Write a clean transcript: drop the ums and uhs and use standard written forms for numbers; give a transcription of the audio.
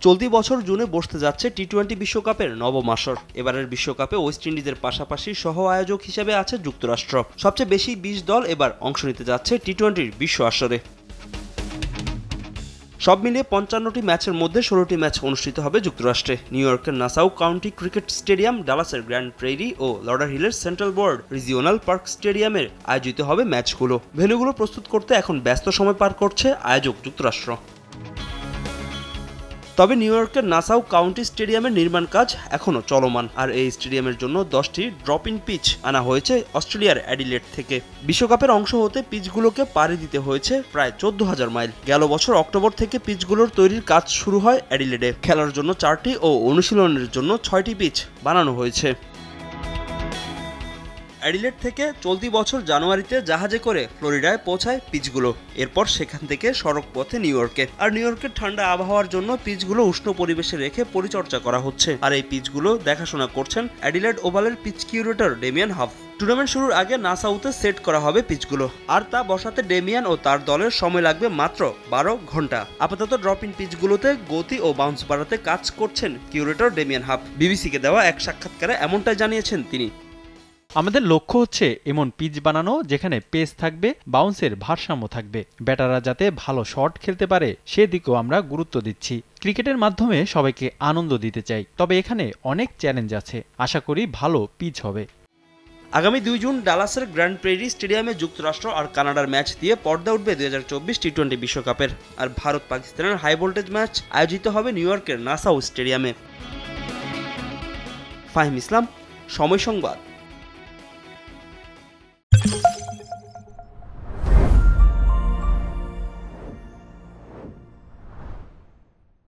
চলতি বছর জুনে বসতে যাচ্ছে টি-20 বিশ্বকাপের নবম আসর। এবারের বিশ্বকাপে ওয়েস্ট ইন্ডিজের পাশাপাশি সহ আয়োজক হিসেবে আছে যুক্তরাষ্ট্র। সবচেয়ে বেশি 20 দল এবার অংশ নিতে যাচ্ছে টি-20 বিশ্ব আসরে। সব মিলিয়ে 55টি ম্যাচের মধ্যে 16টি ম্যাচ অনুষ্ঠিত হবে যুক্তরাষ্ট্রে। নিউ ইয়র্কের নাসাউ কাউন্টি ক্রিকেট স্টেডিয়াম, ডালাসের গ্র্যান্ড প্রেইরি ও লডারহিলের সেন্ট্রাল ওয়ার্ল্ড রিজিওনাল পার্ক স্টেডিয়ামের আয়োজিত হবে ম্যাচগুলো। ভেন্যুগুলো প্রস্তুত করতে এখন ব্যস্ত সময় পার করছে আয়োজক যুক্তরাষ্ট্র। তবে নিউ ইয়র্কের নাসাউ কাউন্টি স্টেডিয়ামের নির্মাণ কাজ এখনও চলমান, আর এই স্টেডিয়ামের জন্য 10টি ড্রপ ইন পিচ আনা হয়েছে অস্ট্রেলিয়ার অ্যাডিলেড থেকে। বিশ্বকাপের অংশ হতে পিচগুলোকে পাড়ি দিতে হয়েছে প্রায় 14,000 মাইল। গেল বছর অক্টোবর থেকে পিচগুলোর তৈরির কাজ শুরু হয় অ্যাডিলেডে। খেলার জন্য 4টি ও অনুশীলনের জন্য 6টি পিচ বানানো হয়েছে। অ্যাডিলেড থেকে চলতি বছর জানুয়ারিতে জাহাজে করে ফ্লোরিডায় পৌঁছায় পিচগুলো। এরপর সেখান থেকে সড়ক পথে নিউ ইয়র্কে। আর নিউ ইয়র্কের ঠান্ডা আবহাওয়ার জন্য পিচগুলো উষ্ণ পরিবেশে রেখে পরিচর্যা করা হচ্ছে। আর এই পিচগুলো দেখাশোনা করছেন অ্যাডিলেড ওভালের pitch curator Damian Hough. Tournament শুরুর আগে নাসাউতে সেট করা হবে পিচগুলো, আর তা বসাতে ডেমিয়ান ও তার দলের সময় লাগবে মাত্র 12 ঘন্টা। আপাতত ড্রপ ইন পিচগুলোতে গতি ও বাউন্স বাড়াতে কাজ করছেন কিউরেটর ডেমিয়ান হাফ। বিবিসিকে দেওয়া এক সাক্ষাৎকারে এমনটাই জানিয়েছেন তিনি। আমাদের লক্ষ্য হচ্ছে এমন পিচ বানানো যেখানে পেস থাকবে, বাউন্সের ভারসাম্য থাকবে, ব্যাটাররা যাতে ভালো শট খেলতে পারে সেদিকেও আমরা গুরুত্ব দিচ্ছি। ক্রিকেটের মাধ্যমে সবাইকে আনন্দ দিতে চাই, তবে এখানে অনেক চ্যালেঞ্জ আছে। আশা করি ভালো পিচ হবে। আগামী 2 জুন ডালাসের গ্র্যান্ড প্রেইরি স্টেডিয়ামে যুক্তরাষ্ট্র আর কানাডার ম্যাচ দিয়ে পর্দা উঠবে 2024 টি-20 বিশ্বকাপের। আর ভারত পাকিস্তানের হাই ভোল্টেজ ম্যাচ আয়োজিত হবে নিউ ইয়র্কের নাসাউ স্টেডিয়ামে। ফাহিম ইসলাম, সময় সংবাদ।